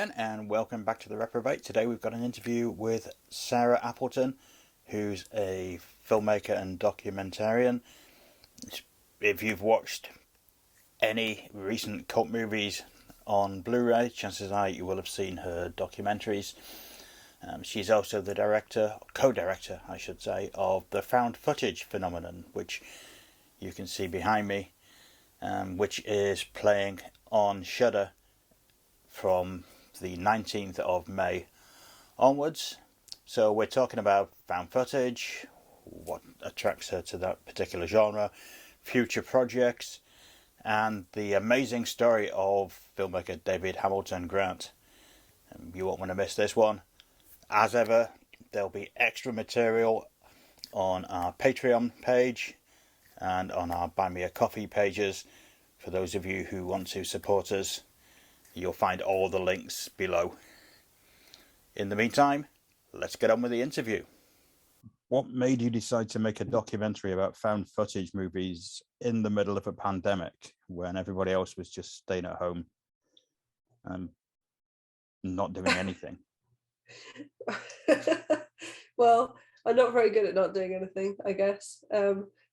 again, and welcome back to the Reprobate. Today we've got an interview with Sarah Appleton, who's a filmmaker and documentarian. If you've watched any recent cult movies on Blu-ray, chances are you will have seen her documentaries. She's also the co-director, I should say, of the found footage phenomenon, which you can see behind me, which is playing on Shudder from the 19th of May onwards. So we're talking about found footage, what attracts her to that particular genre, future projects, and the amazing story of filmmaker David Hamilton Grant. You won't want to miss this one. As ever, there'll be extra material on our Patreon page and on our Buy Me a Coffee pages for those of you who want to support us. You'll find all the links below. In the meantime, let's get on with the interview. What made you decide to make a documentary about found footage movies in the middle of a pandemic when everybody else was just staying at home and not doing anything? Well, I'm not very good at not doing anything, I guess.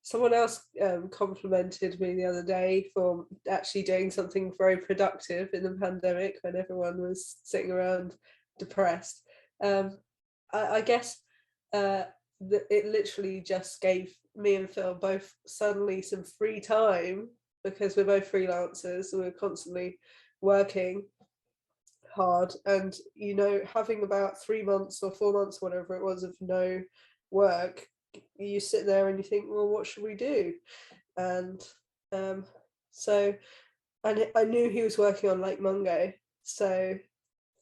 Someone else complimented me the other day for actually doing something very productive in the pandemic when everyone was sitting around depressed. I guess it literally just gave me and Phil both suddenly some free time because we're both freelancers, so we're constantly working hard, and having about 3 months or 4 months, whatever it was, of no work, you sit there and you think, well, what should we do? And so I knew he was working on Lake Mungo, so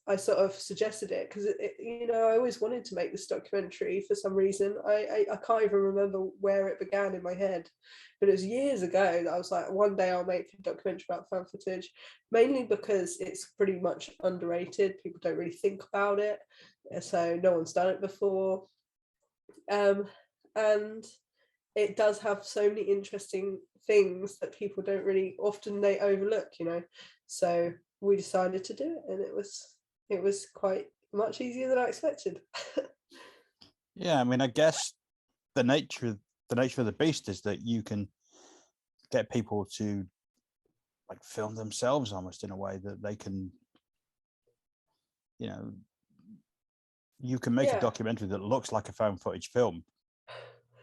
I sort of suggested it because I always wanted to make this documentary for some reason. I can't even remember where it began in my head, but it was years ago that I was like, one day I'll make a documentary about found footage, mainly because it's pretty much underrated. People don't really think about it, so no one's done it before, and it does have so many interesting things that people don't really often, they overlook, so we decided to do it, and it was quite much easier than I expected. Yeah, I mean, I guess the nature of the beast is that you can get people to like film themselves almost in a way that they can, you can make a documentary that looks like a found footage film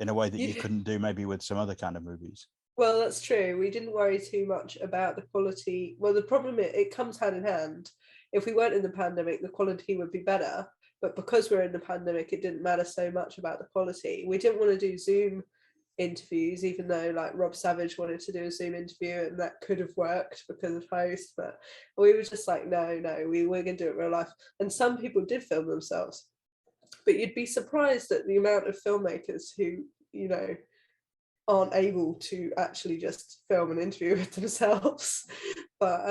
in a way that you couldn't do maybe with some other kind of movies. Well, that's true. We didn't worry too much about the quality. Well, the problem is it comes hand in hand. If we weren't in the pandemic, the quality would be better. But because we're in the pandemic, it didn't matter so much about the quality. We didn't want to do Zoom interviews, even though like Rob Savage wanted to do a Zoom interview, and that could have worked because of host. But we were just like, no, we're going to do it real life. And some people did film themselves. But you'd be surprised at the amount of filmmakers who, aren't able to actually just film an interview with themselves. But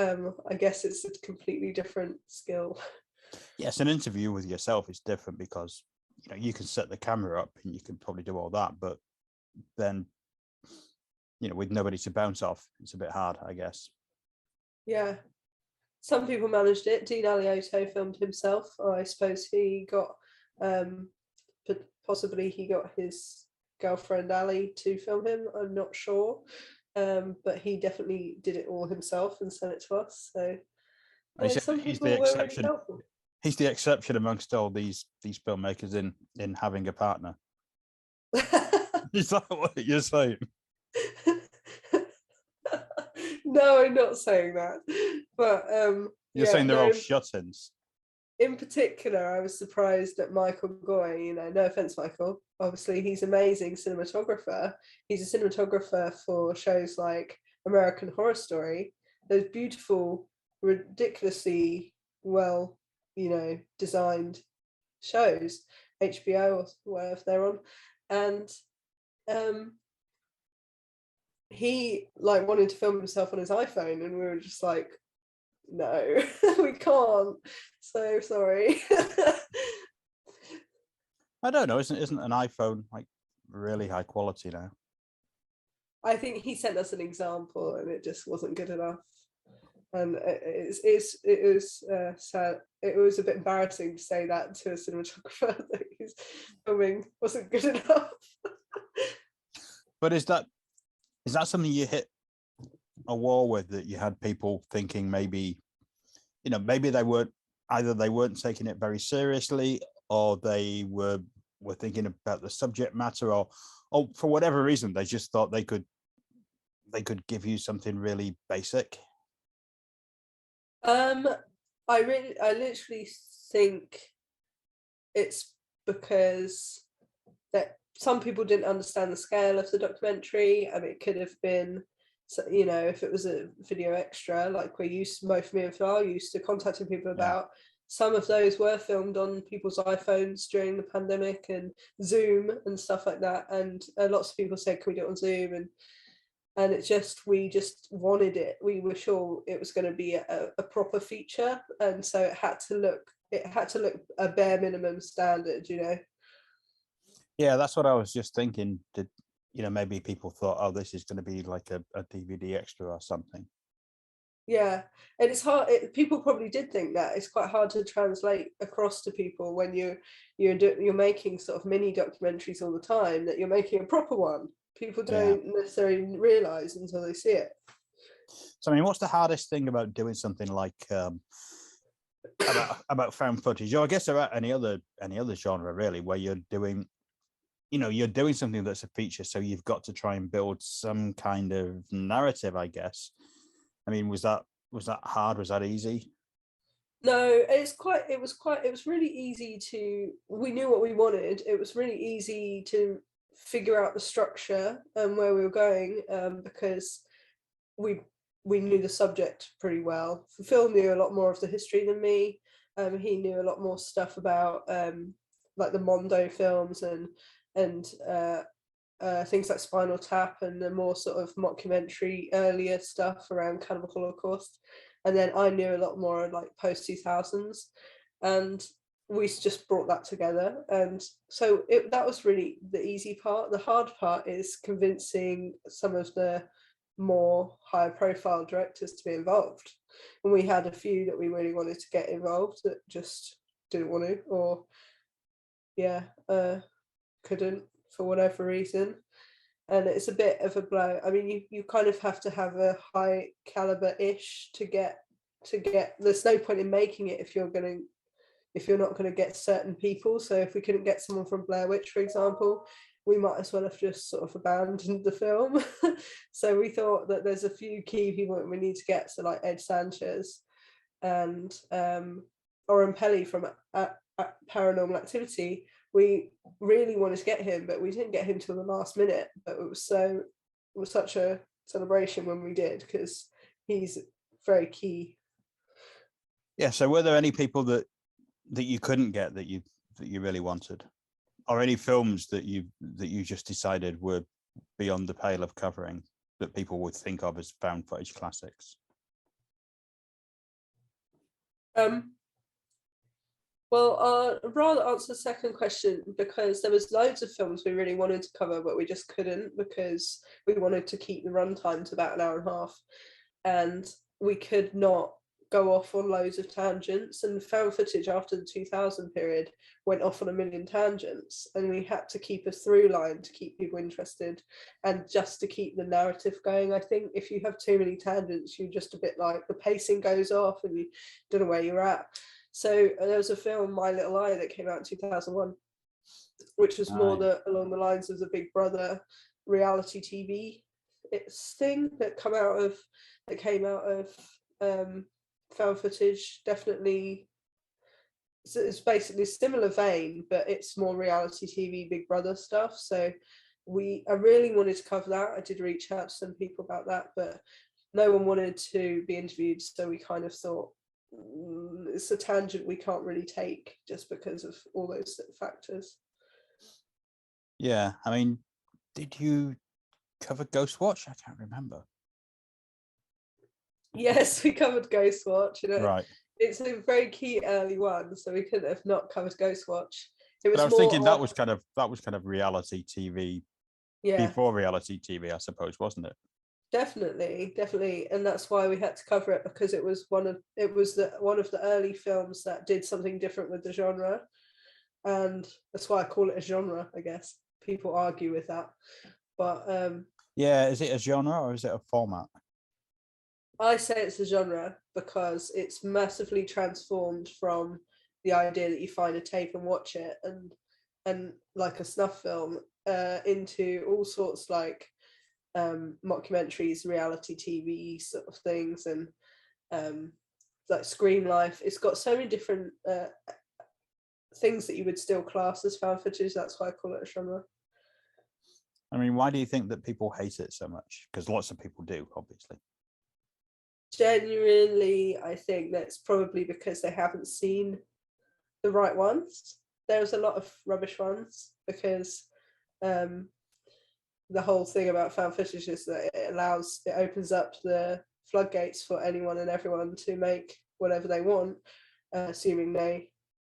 I guess it's a completely different skill. Yes, an interview with yourself is different because you can set the camera up and you can probably do all that, but then with nobody to bounce off, it's a bit hard, I guess. Yeah, some people managed it. Dean Aliotto filmed himself. I suppose he got possibly he got his girlfriend Ali to film him, I'm not sure, but he definitely did it all himself and sent it to us. So some people were really helpful. He's the exception amongst all these filmmakers in having a partner. Is that what you're saying? No, I'm not saying that, but you're saying they're all shut-ins. In particular, I was surprised at Michael Goy. No offense, Michael. Obviously, he's an amazing cinematographer. He's a cinematographer for shows like American Horror Story. Those beautiful, ridiculously well, designed shows, HBO or whatever they're on. And he wanted to film himself on his iPhone, and we were just like, no, we can't. So sorry. I don't know. Isn't an iPhone like really high quality now? I think he sent us an example, and it just wasn't good enough. And it was sad. It was a bit embarrassing to say that to a cinematographer that his filming wasn't good enough. But is that something you hit a wall with, that you had people thinking maybe, maybe they weren't taking it very seriously, or they were thinking about the subject matter, or for whatever reason they just thought they could give you something really basic? I literally think it's because that some people didn't understand the scale of the documentary. I mean, it could have been, if it was a video extra, like we're used, both me and Phil are used to contacting people about. Some of those were filmed on people's iPhones during the pandemic and Zoom and stuff like that. And lots of people said, "Can we do it on Zoom?" And we just wanted it. We were sure it was going to be a proper feature, and so it had to look a bare minimum standard. Yeah, that's what I was just thinking. Did maybe people thought, oh, this is going to be like a DVD extra or something? Yeah, and it's hard. People probably did think that. It's quite hard to translate across to people when you're making sort of mini documentaries all the time, that you're making a proper one. People don't necessarily realize until they see it. So I mean, what's the hardest thing about doing something like about found footage, or I guess about any other genre really, where you're doing something that's a feature, so you've got to try and build some kind of narrative, I guess. I mean, was that hard? Was that easy? No, it was really easy to, we knew what we wanted. It was really easy to figure out the structure and where we were going, because we knew the subject pretty well. Phil knew a lot more of the history than me. He knew a lot more stuff about like the Mondo films and things like Spinal Tap and the more sort of mockumentary earlier stuff around Cannibal Holocaust. And then I knew a lot more like post 2000s, and we just brought that together. And so that was really the easy part. The hard part is convincing some of the more higher profile directors to be involved. And we had a few that we really wanted to get involved that just didn't want to, or couldn't for whatever reason. And it's a bit of a blow. I mean, you kind of have to have a high caliber ish to get there's no point in making it if you're not going to get certain people. So if we couldn't get someone from Blair Witch, for example, we might as well have just sort of abandoned the film. So we thought that there's a few key people that we need to get, so like Ed Sanchez and Oren Pelly from Paranormal Activity. We really wanted to get him, but we didn't get him till the last minute. But it was such a celebration when we did, because he's very key. Yeah. So were there any people that you couldn't get that you really wanted, or any films that you just decided were beyond the pale of covering, that people would think of as found footage classics? Well, I'd rather answer the second question, because there was loads of films we really wanted to cover, but we just couldn't, because we wanted to keep the runtime to about an hour and a half, and we could not go off on loads of tangents. And found footage after the 2000 period went off on a million tangents, and we had to keep a through line to keep people interested and just to keep the narrative going. I think if you have too many tangents, you're just a bit like, the pacing goes off and you don't know where you're at. So there was a film, My Little Eye, that came out in 2001, which was more along the lines of the Big Brother reality TV thing that came out of found footage. Definitely, it's basically a similar vein, but it's more reality TV, Big Brother stuff. So I really wanted to cover that. I did reach out to some people about that, but no one wanted to be interviewed. So we kind of thought, it's a tangent we can't really take, just because of all those factors. Yeah, I mean, did you cover Ghostwatch? I can't remember. Yes, we covered Ghostwatch. Right. It's a very key early one, so we couldn't have not covered Ghostwatch. But I was thinking that was kind of reality TV. Yeah. Before reality TV, I suppose, wasn't it? Definitely, and that's why we had to cover it, because it was one of the early films that did something different with the genre, and that's why I call it a genre. I guess people argue with that, but Yeah, is it a genre or is it a format? I say it's a genre because it's massively transformed from the idea that you find a tape and watch it, and like a snuff film, into all sorts, like mockumentaries, reality TV sort of things, and like Screen Life. It's got so many different things that you would still class as found footage. That's why I call it a genre. I mean, why do you think that people hate it so much? Because lots of people do, obviously. Genuinely, I think that's probably because they haven't seen the right ones. There's a lot of rubbish ones because um, the whole thing about found footage is that it opens up the floodgates for anyone and everyone to make whatever they want, assuming they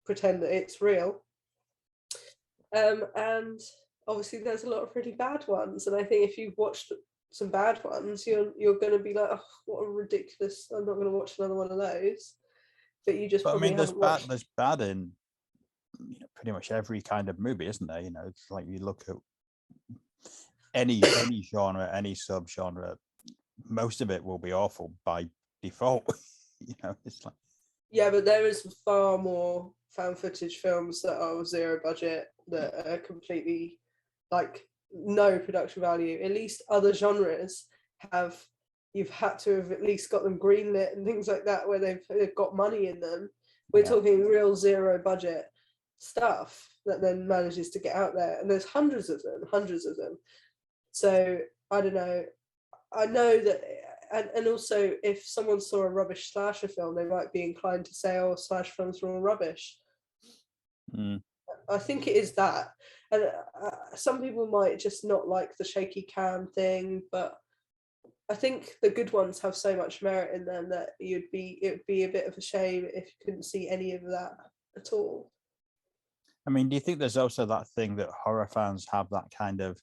pretend that it's real. And obviously, there's a lot of really bad ones, and I think if you've watched some bad ones, you're going to be like, oh, what a ridiculous! I'm not going to watch another one of those. But you just But I probably mean, haven't watched. there's bad in pretty much every kind of movie, isn't there? It's like you look at any genre, any subgenre, most of it will be awful by default. It's like, Yeah, but there is far more found footage films that are zero budget, that are completely like no production value. At least other genres have, you've had to have at least got them greenlit and things like that, where they've got money in them. We're yeah. talking real zero budget stuff that then manages to get out there, and there's hundreds of them. So I don't know. I know that, and also if someone saw a rubbish slasher film, they might be inclined to say, "Oh, slasher films are all rubbish." Mm. I think it is that, and some people might just not like the shaky cam thing, but I think the good ones have so much merit in them that it would be a bit of a shame if you couldn't see any of that at all. I mean, do you think there's also that thing that horror fans have, that kind of,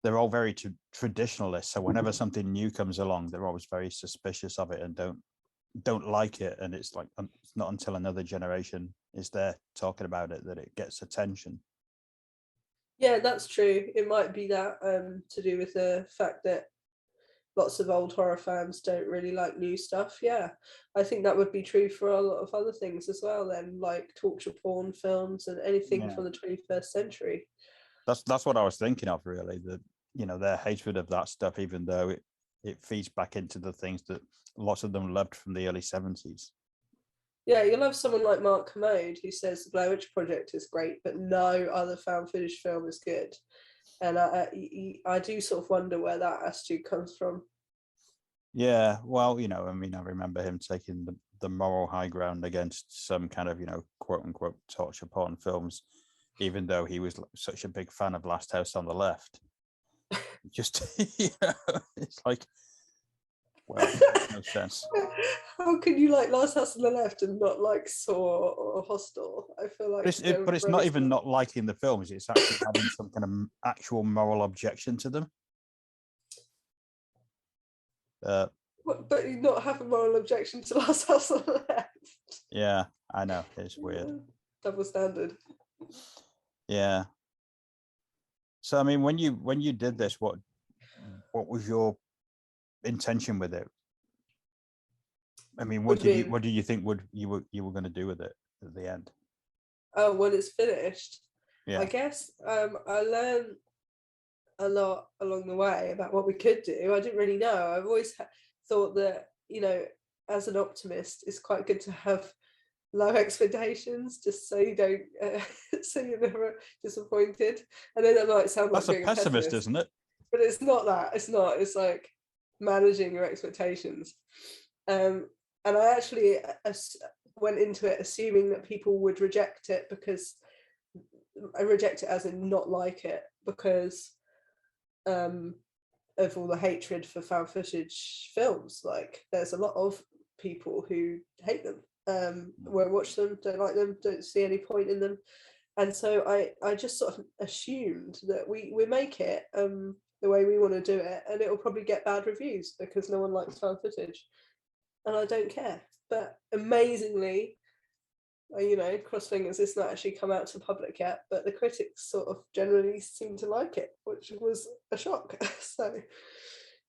they're all very traditionalist, so whenever something new comes along, they're always very suspicious of it and don't like it, and it's like it's not until another generation is there talking about it that it gets attention. Yeah, that's true. It might be that, to do with the fact that lots of old horror fans don't really like new stuff. Yeah, I think that would be true for a lot of other things as well, then, like torture porn films and anything Yeah, from the 21st century. that's what I was thinking of, really, that their hatred of that stuff, even though it feeds back into the things that lots of them loved from the early 70s. Yeah, you'll have someone like Mark Commode who says the Blair Witch Project is great, but no other found footage film is good. And I do sort of wonder where that attitude comes from. Yeah, well, I mean, I remember him taking the moral high ground against some kind of, quote unquote torture porn films, even though he was such a big fan of Last House on the Left. Just, it's like, well, it makes no sense. How can you like Last House on the Left and not like Saw or Hostel? I feel like But it's not even not liking the films, it's actually having some kind of actual moral objection to them. But you not have a moral objection to Last House on the Left. Yeah, I know, it's weird. Double standard. Yeah. So I mean, when you did this, what was your intention with it? I mean, what do you think you were going to do with it at the end? Oh, when it's finished, Yeah. I guess I learned a lot along the way about what we could do. I didn't really know. I've always thought that, as an optimist, it's quite good to have low expectations, just so you don't, so you're never disappointed. I know that might sound like That's a being pessimist, pessimist, isn't it? but it's not that. It's not. It's like managing your expectations. And I actually went into it assuming that people would reject it, because I reject it as in not like it, because of all the hatred for found footage films. Like, there's a lot of people who hate them, won't watch them, don't like them, don't see any point in them. And so I just sort of assumed that we make it, the way we want to do it, and it will probably get bad reviews because no one likes found footage, and I don't care. But amazingly, cross fingers, it's not actually come out to the public yet, but the critics sort of generally seem to like it, which was a shock. So,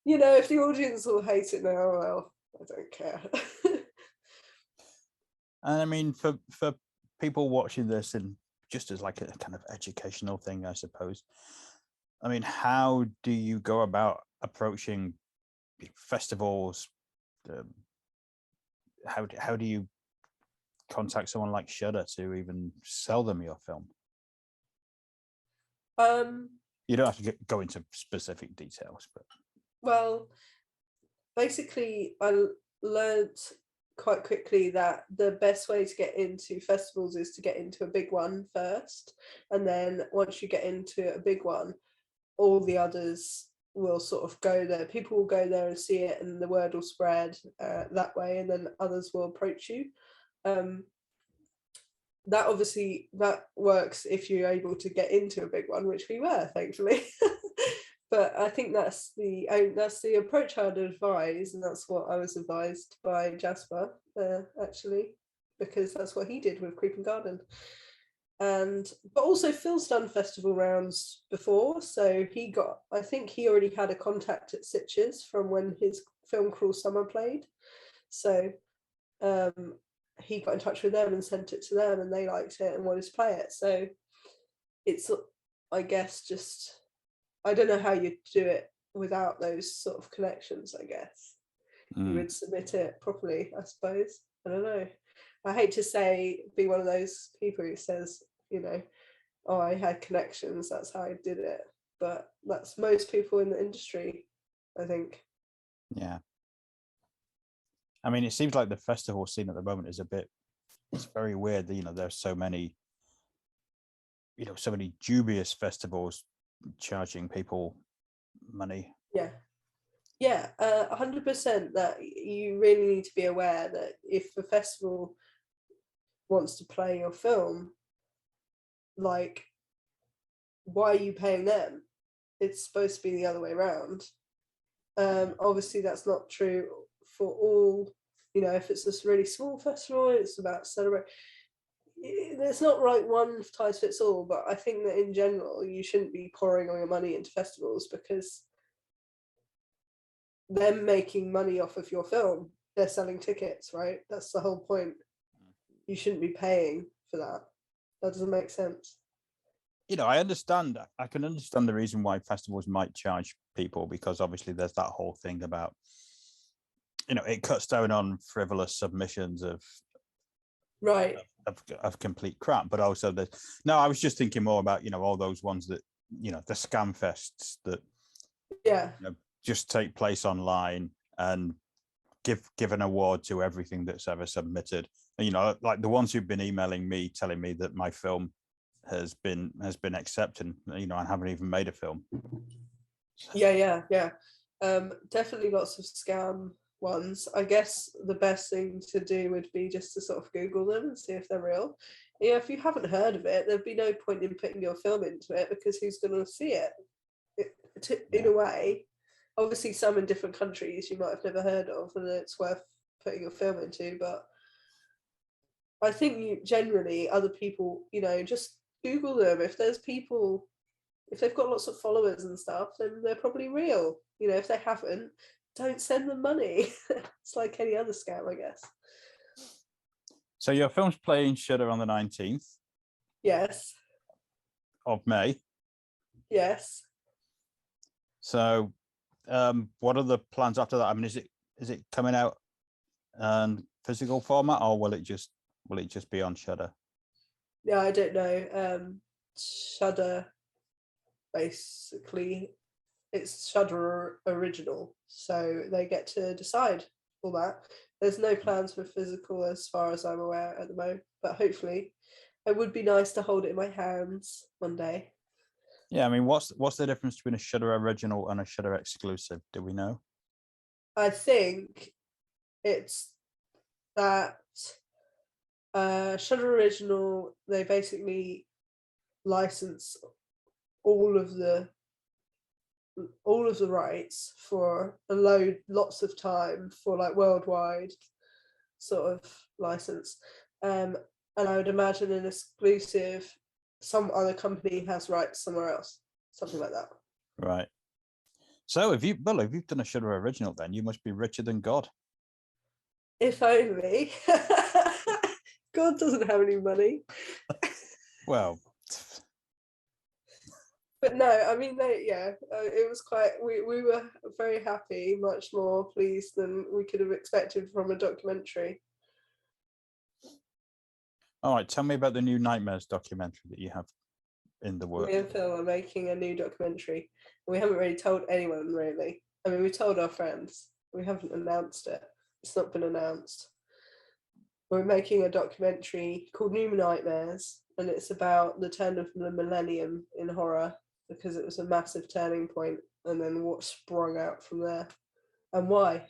if the audience will hate it now, well, I don't care. And I mean, for people watching this, and just as like a kind of educational thing, I suppose. I mean, how do you go about approaching festivals? How do you contact someone like Shudder to even sell them your film? You don't have to go into specific details, but well, basically, I learned quite quickly that the best way to get into festivals is to get into a big one first, and then once you get into a big one, all the others will sort of go there. People will go there and see it, and the word will spread that way, and then others will approach you. That works if you're able to get into a big one, which we were, thankfully. But I think that's the approach I'd advise, and that's what I was advised by Jasper, actually, because that's what he did with Creeping Garden. But also Phil's done festival rounds before, so I think he already had a contact at Sitges from when his film Cruel Summer played. So he got in touch with them and sent it to them, and they liked it and wanted to play it. So it's, I guess, just, I don't know how you'd do it without those sort of connections, I guess. You would submit it properly, I suppose. I don't know. I hate to be one of those people who says, oh, I had connections, that's how I did it. But that's most people in the industry, I think. Yeah. I mean, it seems like the festival scene at the moment is it's very weird. There's so many dubious festivals charging people money. Yeah. 100% that you really need to be aware that if a festival wants to play your film, like, why are you paying them? It's supposed to be the other way around. Obviously that's not true for all, if it's this really small festival, it's about celebrate. There's not one size fits all, but I think that in general you shouldn't be pouring all your money into festivals because they're making money off of your film. They're selling tickets, right? That's the whole point. You shouldn't be paying for that. That doesn't make sense. I understand. I can understand the reason why festivals might charge people, because obviously there's that whole thing about, it cuts down on frivolous submissions of right of complete crap. But also I was just thinking more about all those ones that the scam fests that just take place online and give an award to everything that's ever submitted. Like the ones who've been emailing me telling me that my film has been accepted, I haven't even made a film. Yeah. Definitely lots of scam ones. I guess the best thing to do would be just to sort of Google them and see if they're real. If you haven't heard of it, there'd be no point in putting your film into it, because who's going to see it? In a way, obviously some in different countries you might have never heard of and it's worth putting your film into, but I think generally other people, just Google them. If they've got lots of followers and stuff, then they're probably real. If they haven't, don't send them money. It's like any other scam, I guess. So your film's playing Shudder on the 19th. Yes. Of May. Yes. So what are the plans after that? I mean, is it coming out in physical format, or will it just be on Shudder? Yeah, I don't know. Shudder, basically, it's Shudder original, so they get to decide all that. There's no plans for physical as far as I'm aware at the moment, but hopefully it would be nice to hold it in my hands one day. Yeah, I mean, what's the difference between a Shudder original and a Shudder exclusive? Do we know? I think it's that Shudder original, they basically license all of the all of the rights for lots of time for like worldwide sort of license. And I would imagine an exclusive, some other company has rights somewhere else, something like that. Right. So if you've done a Shudder original, then you must be richer than God. If only. God doesn't have any money. Well, But no, I mean, it was quite. We were very happy, much more pleased than we could have expected from a documentary. all right. Tell me about the new Nightmares documentary that you have in the Me works. and Phil are making a new documentary. We haven't really told anyone, really. I mean, we told our friends. We haven't announced it. It's not been announced. We're making a documentary called New Nightmares, and it's about the turn of the millennium in horror, because it was a massive turning point, and then what sprung out from there, and why.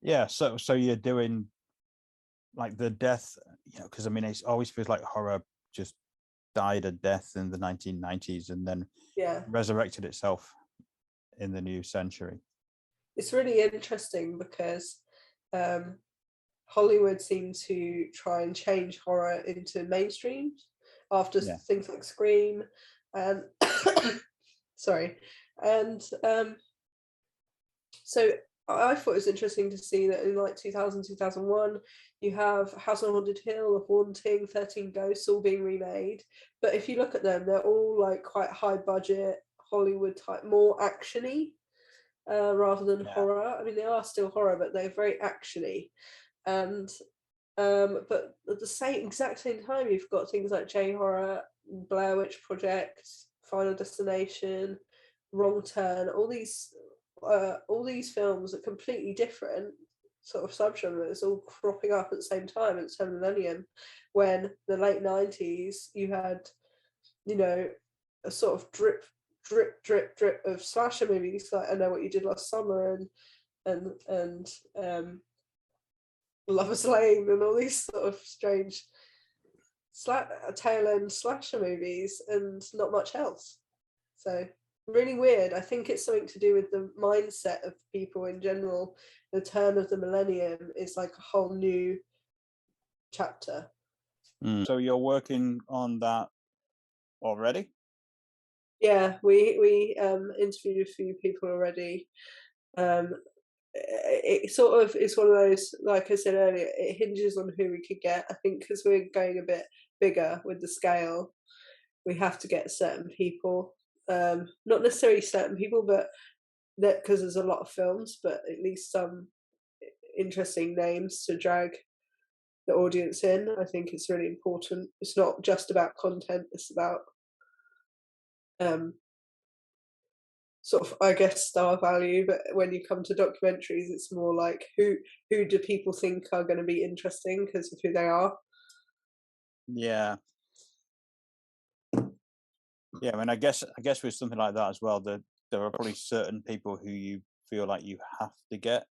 Yeah. So you're doing like the death, because I mean, it always feels like horror just died a death in the 1990s and then resurrected itself in the new century. It's really interesting because Hollywood seemed to try and change horror into mainstream after things like Scream and sorry, and so I thought it was interesting to see that in like 2000, 2001, you have House on Haunted Hill, The Haunting, 13 Ghosts all being remade. But if you look at them, they're all like quite high budget Hollywood type, more actiony rather than horror. I mean, they are still horror, but they're very actiony. And but at the exact same time, you've got things like J horror, Blair Witch Project, Final Destination, Wrong Turn. All these films are completely different sort of subgenres, all cropping up at the same time at the same millennium. When the late 90s, you had, a sort of drip of slasher movies like I Know What You Did Last Summer and Lover's Lane and all these sort of strange tail end slasher movies and not much else. So really weird. I think it's something to do with the mindset of people in general. The turn of the millennium is like a whole new chapter. So you're working on that already? Yeah, we interviewed a few people already. It sort of is one of those, like I said earlier, it hinges on who we could get. I think because we're going a bit bigger with the scale, we have to get certain people. Not necessarily certain people, but that because there's a lot of films, but at least some interesting names to drag the audience in. I think it's really important. It's not just about content, it's about sort of, I guess, star value. But when you come to documentaries, it's more like who do people think are going to be interesting because of who they are. Yeah. I mean, I guess with something like that as well, there are probably certain people who you feel like you have to get,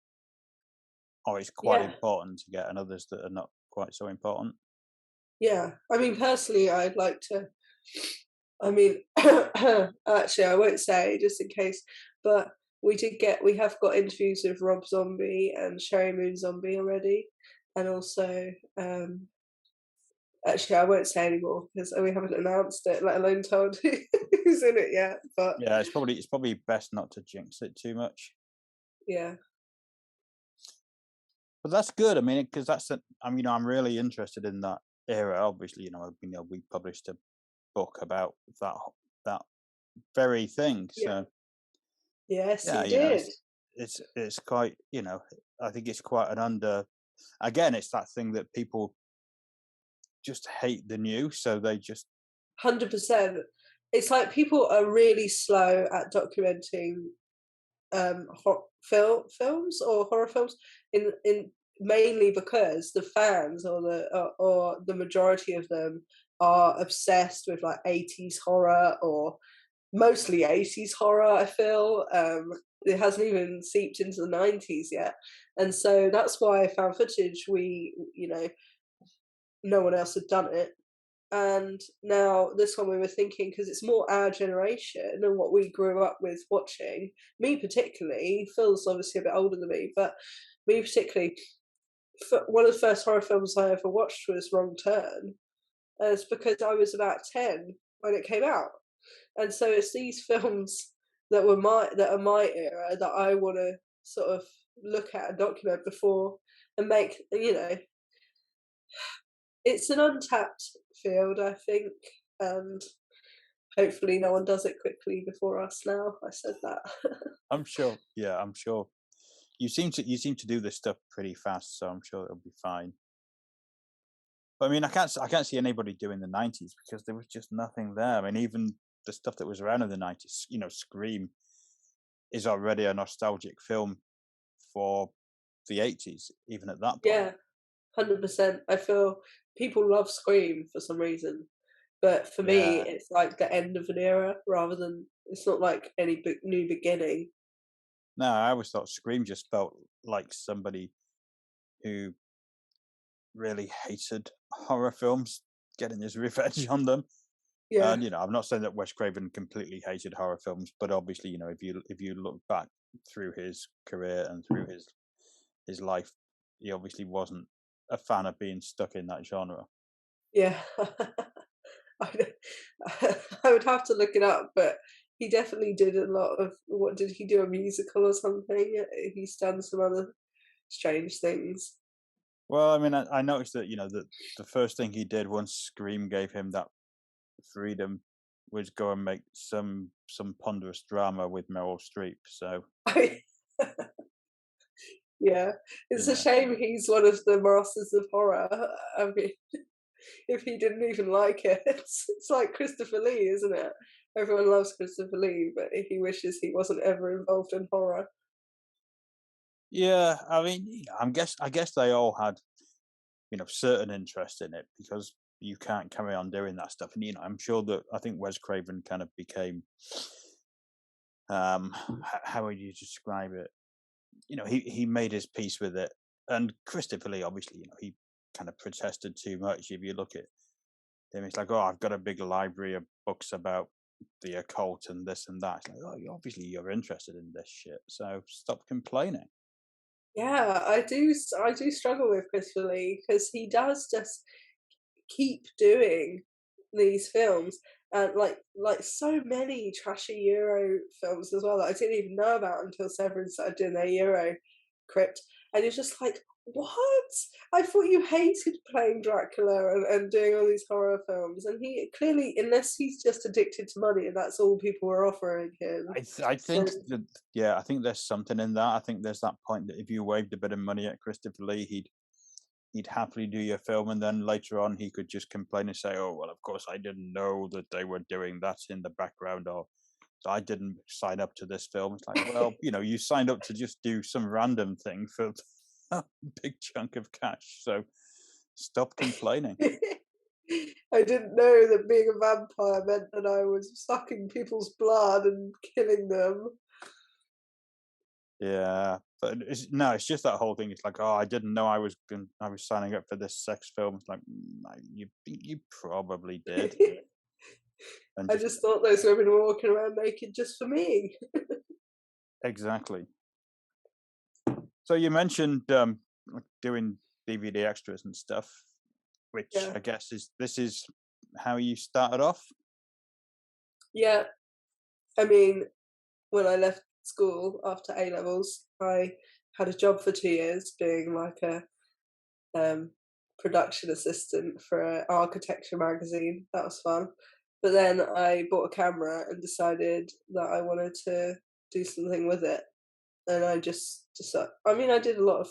or it's quite important to get, and others that are not quite so important. Yeah, I mean, personally, I'd like to. I mean, actually, I won't say just in case, but we have got interviews with Rob Zombie and Sherry Moon Zombie already, and also, actually, I won't say anymore because we haven't announced it, let alone told who's in it yet. But yeah, it's probably best not to jinx it too much. Yeah, but that's good. I mean, because I'm really interested in that era. Obviously, we published a book about that very thing. So yes, you did. It's quite, I think it's quite again, it's that thing that people just hate the new, so they just 100%. It's like people are really slow at documenting films or horror films in mainly because the fans or the majority of them are obsessed with like 80s horror, or mostly 80s horror. I feel it hasn't even seeped into the 90s yet, and so that's why found footage, no one else had done it, And now this one we were thinking, because it's more our generation and what we grew up with watching. Me particularly, Phil's obviously a bit older than me, but me particularly, one of the first horror films I ever watched was Wrong Turn. And it's because I was about 10 when it came out. And so it's these films that are my era that I want to sort of look at and document before and make, it's an untapped field, I think, and hopefully no one does it quickly before us now. I said that. I'm sure. Yeah, I'm sure. You seem to do this stuff pretty fast, so I'm sure it'll be fine. But I mean, I can't see anybody doing the '90s because there was just nothing there. I mean, even the stuff that was around in the '90s, Scream is already a nostalgic film for the '80s, even at that point. Yeah, 100%. I feel people love Scream for some reason, but for me, Yeah. it's like the end of an era rather than, it's not like any new beginning. No, I always thought Scream just felt like somebody who really hated horror films getting his revenge on them. Yeah, And I'm not saying that Wes Craven completely hated horror films, but obviously, if you look back through his career and through his life, he obviously wasn't a fan of being stuck in that genre. yeah. I, I would have to look it up, but he definitely did a lot of, what did he do, a musical or something? He's done some other strange things. Well, I mean, I noticed that that the first thing he did once Scream gave him that freedom was go and make some ponderous drama with Meryl Streep. So Yeah, you it's a know, shame he's one of the masters of horror. I mean, if he didn't even like it, it's like Christopher Lee, isn't it? Everyone loves Christopher Lee, but he wishes he wasn't ever involved in horror. yeah. I mean, I guess they all had certain interest in it because you can't carry on doing that stuff. And I'm sure that I think Wes Craven kind of became how would you describe it? He made his peace with it, and Christopher Lee obviously he kind of protested too much. If you look at him, it's like, oh, I've got a big library of books about the occult and this and that. It's like, oh, obviously you're interested in this shit, so stop complaining. Yeah, I do struggle with Christopher Lee because he does just keep doing these films, and like so many trashy Euro films as well that I didn't even know about until Severin started doing their Euro crypt, and you're just like, what? I thought you hated playing Dracula and doing all these horror films, and he clearly, unless he's just addicted to money and that's all people were offering him, I then think that yeah, I think there's something in that. I think there's that point that if you waved a bit of money at Christopher Lee, he'd happily do your film, and then later on he could just complain and say, "Oh well, of course I didn't know that they were doing that in the background," or "I didn't sign up to this film." It's like, well, you signed up to just do some random thing for a big chunk of cash, so stop complaining. I didn't know that being a vampire meant that I was sucking people's blood and killing them. Yeah, but no, it's just that whole thing. It's like, oh, I didn't know I was signing up for this sex film. It's like, you probably did, and I just just thought those women were walking around naked just for me. exactly. So you mentioned like doing DVD extras and stuff, which Yeah. I guess this is how you started off. Yeah. I mean, when I left school after A levels, I had a job for 2 years being like a um, production assistant for an architecture magazine. That was fun. But then I bought a camera and decided that I wanted to do something with it. And I just decided, I mean, I did a lot of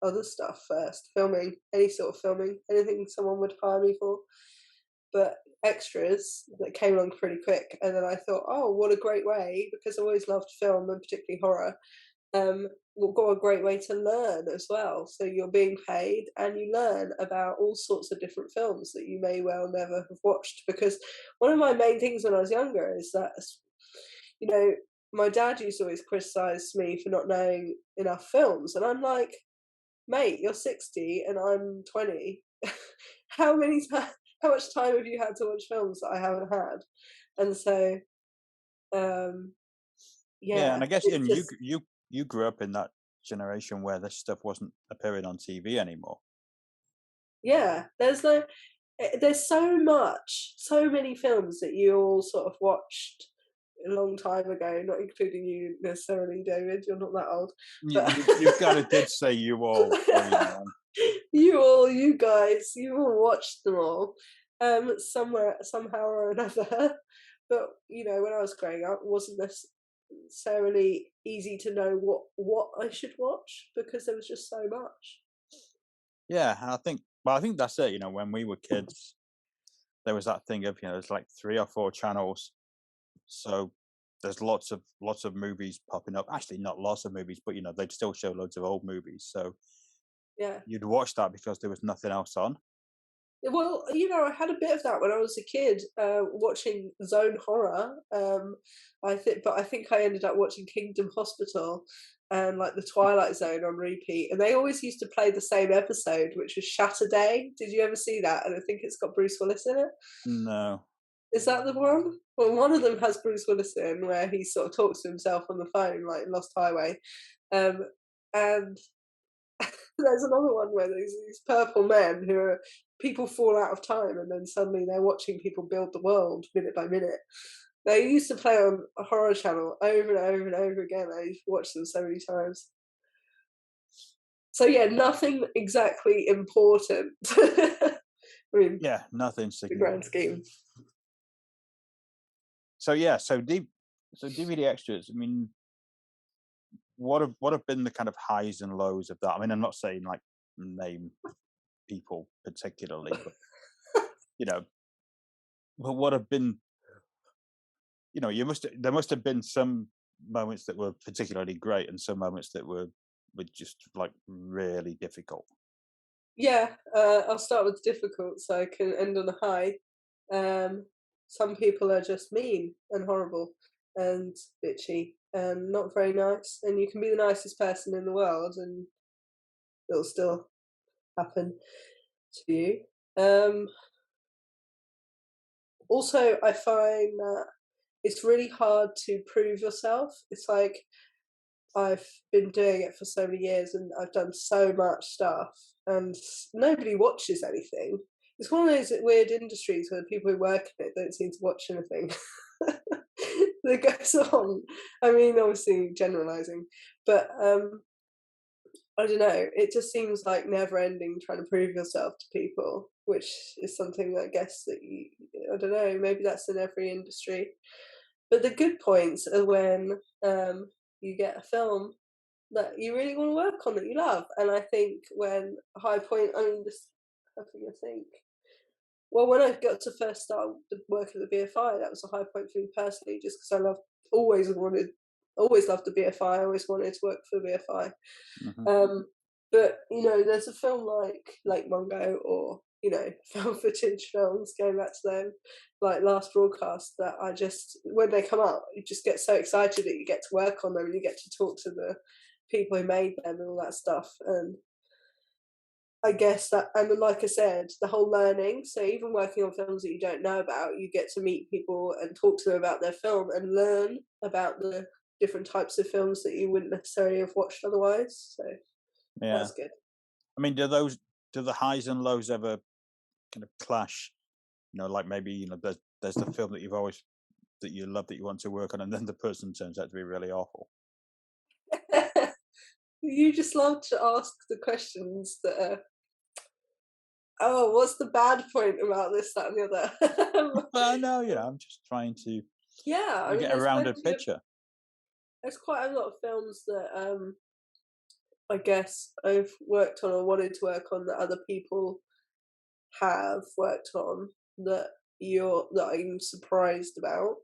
other stuff first, filming, any sort of filming, anything someone would hire me for. But extras that came along pretty quick. And then I thought, oh, what a great way, because I always loved film and particularly horror. Will go a great way to learn as well. So you're being paid and you learn about all sorts of different films that you may well never have watched. Because one of my main things when I was younger is that, you know, my dad used to always criticize me for not knowing enough films. And I'm like, mate, you're 60 and I'm 20. how many times? how much time have you had to watch films that I haven't had? And so, um, Yeah, and yeah, I guess it's and just you grew up in that generation where this stuff wasn't appearing on TV anymore. yeah. There's so many films that you all sort of watched a long time ago, not including you necessarily, David. You're not that old, but You kind of did say you all, so you guys, you all watched them all, somewhere, somehow or another. But when I was growing up, it wasn't necessarily easy to know what I should watch because there was just so much. yeah. And I think that's it. When we were kids, there was that thing of there's like 3 or 4 channels, so there's lots of movies popping up. Actually, not lots of movies, but they'd still show loads of old movies. So Yeah. you'd watch that because there was nothing else on. Well, I had a bit of that when I was a kid, watching Zone Horror. I think I ended up watching Kingdom Hospital and like The Twilight Zone on repeat. And they always used to play the same episode, which was Shatter Day. Did you ever see that? And I think it's got Bruce Willis in it. No. Is that the one? Well, one of them has Bruce Willis in, where he sort of talks to himself on the phone, like in Lost Highway. Um, and there's another one where there's these purple men who are people fall out of time, and then suddenly they're watching people build the world minute by minute. They used to play on a horror channel over and over and over again. I watched them so many times. So yeah, nothing exactly important. I mean, Yeah, nothing the significant. grand scheme. So yeah, so DVD extras. I mean, what have been the kind of highs and lows of that? I mean, I'm not saying like name people particularly, but you know, but what have been, there must have been some moments that were particularly great and some moments that were just like really difficult. Yeah, I'll start with difficult so I can end on a high. Um, some people are just mean and horrible and bitchy and not very nice, and you can be the nicest person in the world and it'll still happen to you. Um, Also, I find that it's really hard to prove yourself. It's like I've been doing it for so many years and I've done so much stuff and nobody watches anything. It's one of those weird industries where the people who work in it don't seem to watch anything that goes on. I mean, obviously generalizing, but I don't know. It just seems like never ending trying to prove yourself to people, which is something I guess that I don't know, maybe that's in every industry. But the good points are when you get a film that you really want to work on that you love. And I think when a high point, I mean, just having a think. Well, when I got to first start working at the BFI, that was a high point for me personally, just because always wanted, always loved the BFI. I always wanted to work for the BFI. Hmm. But there's a film like Lake Mungo or found footage films, going back to them, like Last Broadcast, that I just, when they come out, you just get so excited that you get to work on them and you get to talk to the people who made them and all that stuff. And I guess that, and like I said, the whole learning. So even working on films that you don't know about, you get to meet people and talk to them about their film and learn about the different types of films that you wouldn't necessarily have watched otherwise. So Yeah, that's good. I mean, do the highs and lows ever kind of clash? Like maybe there's the film that you love that you want to work on, and then the person turns out to be really awful. You just love to ask the questions that are, oh, what's the bad point about this, that, and the other? Well, no, I'm just trying to Yeah, I mean, get a there's rounded plenty of, picture. there's quite a lot of films that I guess I've worked on or wanted to work on that other people have worked on that I'm surprised about,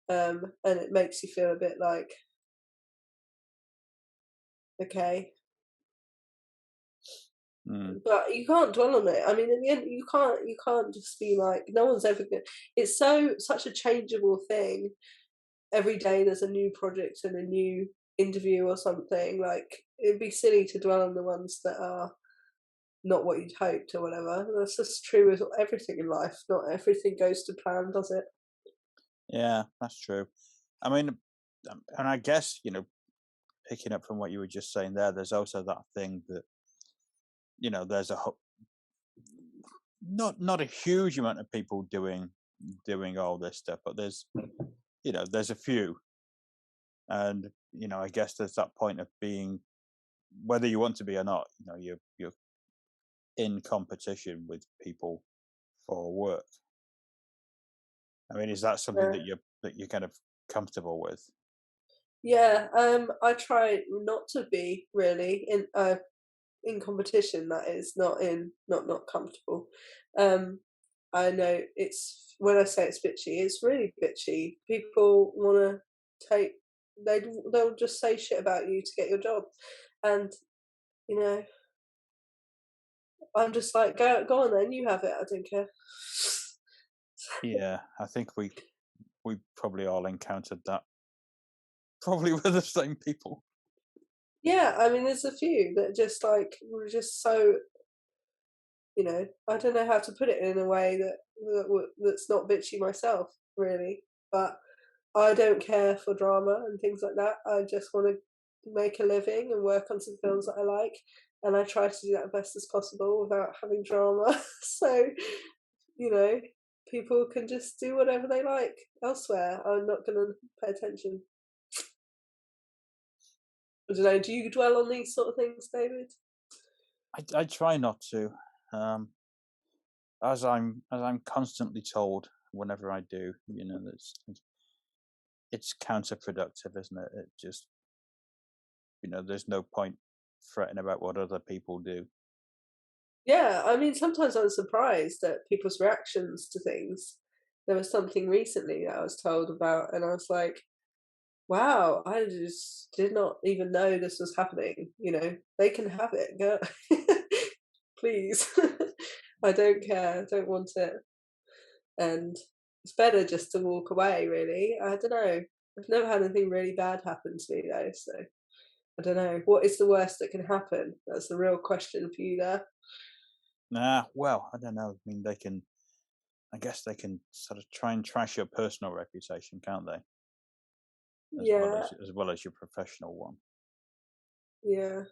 and it makes you feel a bit like, okay, Mm. but you can't dwell on it. I mean, in the end, you can't just be like, no one's ever good. It's such a changeable thing. Every day there's a new project and a new interview or something. Like, it'd be silly to dwell on the ones that are not what you'd hoped or whatever. That's just true with everything in life. Not everything goes to plan, does it? Yeah, that's true. I mean, and I guess, picking up from what you were just saying there, there's also that thing that, there's not a huge amount of people doing all this stuff, but there's a few. And, I guess there's that point of being, whether you want to be or not, you're in competition with people for work. I mean, is that something Yeah. that you're kind of comfortable with? Yeah, I try not to be really in competition. That is not comfortable. Um, I know it's when I say it's bitchy, it's really bitchy. People want to take they'll just say shit about you to get your job, and you know I'm just like go on then, you have it. I don't care. Yeah, I think we probably all encountered that. Probably with the same people. Yeah, I mean, there's a few that just like were just so I don't know how to put it in a way that's not bitchy myself, really. But I don't care for drama and things like that. I just want to make a living and work on some films that I like, and I try to do that best as possible without having drama. So, you know, people can just do whatever they like elsewhere. I'm not going to pay attention. I don't know. Do you dwell on these sort of things, David? I try not to, um, as I'm constantly told whenever I do. It's counterproductive, isn't it? It just there's no point fretting about what other people do. Yeah, I mean, sometimes I'm surprised at people's reactions to things. There was something recently that I was told about, and I was like, wow, I just did not even know this was happening. They can have it. Go. Please. I don't care. I don't want it. And it's better just to walk away, really. I don't know. I've never had anything really bad happen to me, though. So I don't know. What is the worst that can happen? That's the real question for you there. Nah, well, I don't know. I mean, I guess they can sort of try and trash your personal reputation, can't they? As well Yeah, as your professional one. yeah.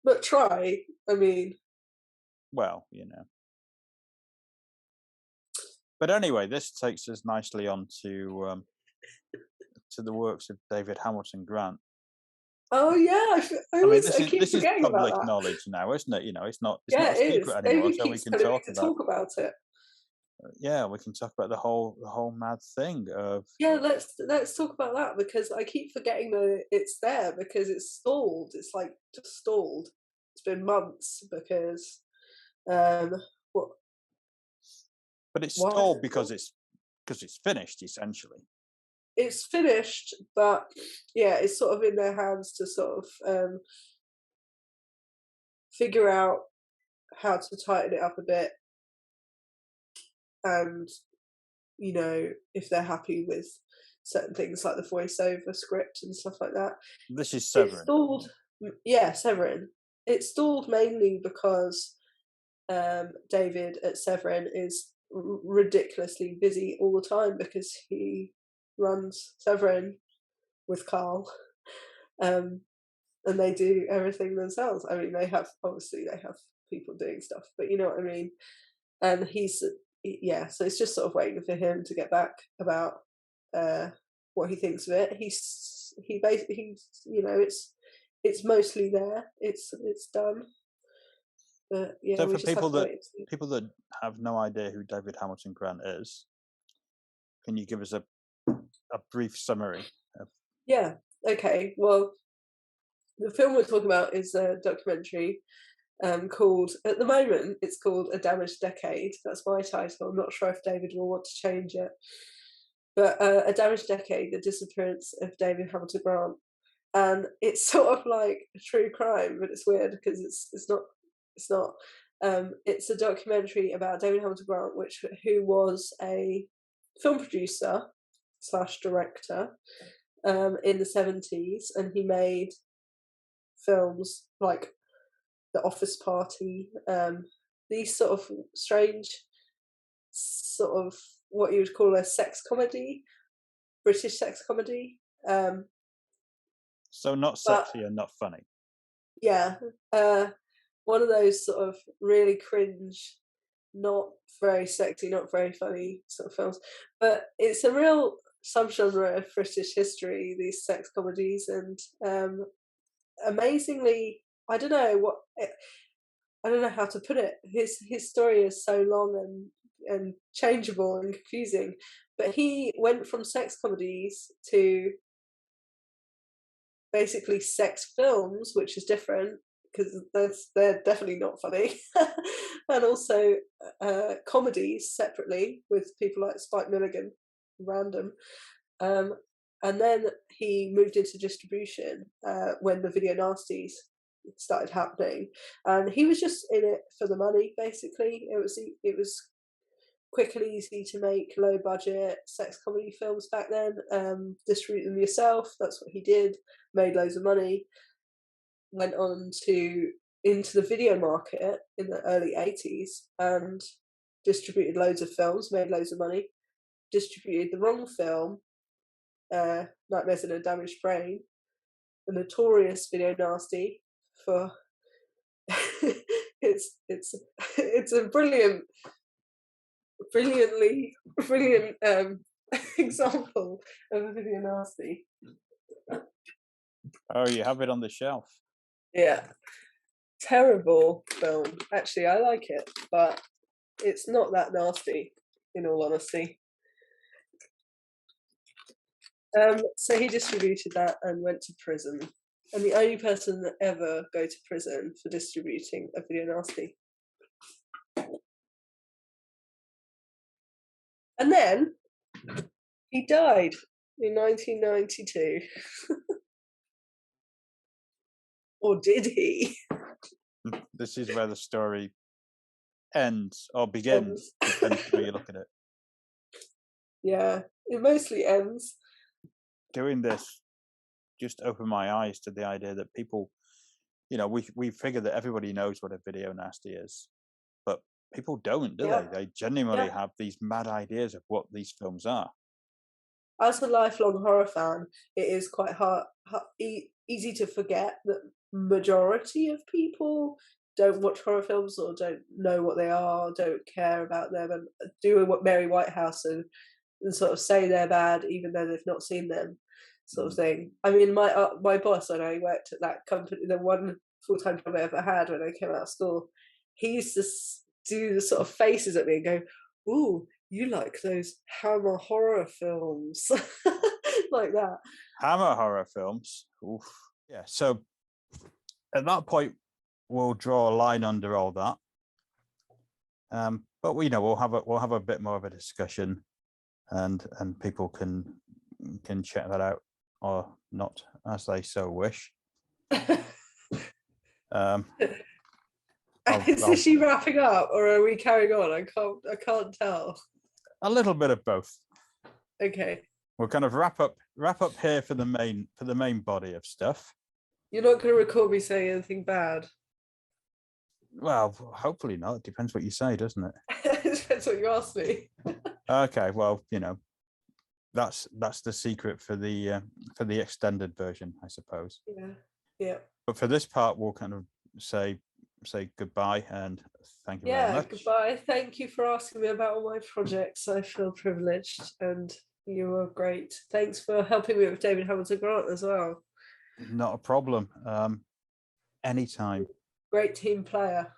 But try. I mean, Well. But anyway, this takes us nicely on to the works of David Hamilton Grant. oh yeah, I mean, I keep this is forgetting about public that. knowledge now, isn't it? It's not Yeah, a it secret is. anymore, David so we keeps can telling me talk to about. talk about it. Yeah, we can talk about the whole mad thing of. Yeah, let's talk about that because I keep forgetting that it's there because it's stalled. It's like just stalled. It's been months because um what But it's why is stalled it stalled? because it's finished essentially. It's finished, but yeah, it's sort of in their hands to sort of figure out how to tighten it up a bit and if they're happy with certain things like the voiceover script and stuff like that. This is It Severin. stalled, yeah, Severin. It stalled mainly because David at Severin is ridiculously busy all the time because he runs Severin with Carl, um, and they do everything themselves. I mean, they have people doing stuff, but you know what I mean. And yeah, so it's just sort of waiting for him to get back about uh what he thinks of it. He basically it's mostly there. It's done. But yeah, So we for just have people to that wait and see. people that have no idea who David Hamilton Grant is, can you give us a brief summary of? Yeah. Okay. Well, the film we're talking about is a documentary called, at the moment, it's called A Damaged Decade. That's my title. I'm not sure if David will want to change it. But A Damaged Decade, The Disappearance of David Hamilton Grant. And it's sort of like a true crime, but it's weird because it's not. It's a documentary about David Hamilton Grant, who was a film producer slash director in the 70s, and he made films like The Office Party, these sort of strange, sort of what you would call a sex comedy, British sex comedy. So not But sexy and not funny. yeah, one of those sort of really cringe, not very sexy, not very funny sort of films. But it's a real subgenre of British history, these sex comedies, and amazingly, I don't know I don't know how to put it. His story is so long and changeable and confusing, but he went from sex comedies to basically sex films, which is different because they're definitely not funny, and also comedies separately with people like Spike Milligan, random. And then he moved into distribution when the video nasties started happening, and he was just in it for the money. Basically, it was quick and easy to make low budget sex comedy films back then. Distribute them yourself. That's what he did. Made loads of money. Went on to into the video market in the early 80s and distributed loads of films. Made loads of money. Distributed the wrong film, Nightmares in a Damaged Brain, a notorious video nasty for it's a brilliant example of a video nasty. Oh, you have it on the shelf. Yeah, terrible film. Actually, I like it, but it's not that nasty, in all honesty. So he distributed that and went to prison. And the only person that ever go to prison for distributing a video nasty. And then he died in 1992. Or did he? This is where the story ends or begins, depends where you look at it. Yeah, it mostly ends. Doing this just opened my eyes to the idea that people, we figure that everybody knows what a video nasty is, but people don't, do they? They genuinely have these mad ideas of what these films are. As a lifelong horror fan, it is quite easy to forget that majority of people don't watch horror films or don't know what they are, don't care about them, and do what Mary Whitehouse and sort of say they're bad even though they've not seen them, sort of thing. I mean, my boss, when I worked at that company, the one full-time job I ever had when I came out of school, he used to do the sort of faces at me and go, "Ooh, you like those Hammer horror films," like that. Hammer horror films. Oof. Yeah. So at that point, we'll draw a line under all that. But we'll have a bit more of a discussion, and people can check that out or not as they so wish. Is she wrapping up or are we carrying on? I can't tell. A little bit of both. Okay. We'll kind of wrap up here for the main body of stuff. You're not going to record me saying anything bad? Well, hopefully not. It depends what you say, doesn't it? It depends what you ask me. Okay, well, that's the secret for the extended version, I suppose. Yeah. But for this part, we'll kind of say goodbye and thank you very much. Yeah, goodbye. Thank you for asking me about all my projects. I feel privileged, and you were great. Thanks for helping me with David Hamilton Grant as well. Not a problem. Anytime. Great team player.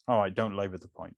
All right, don't labour the point.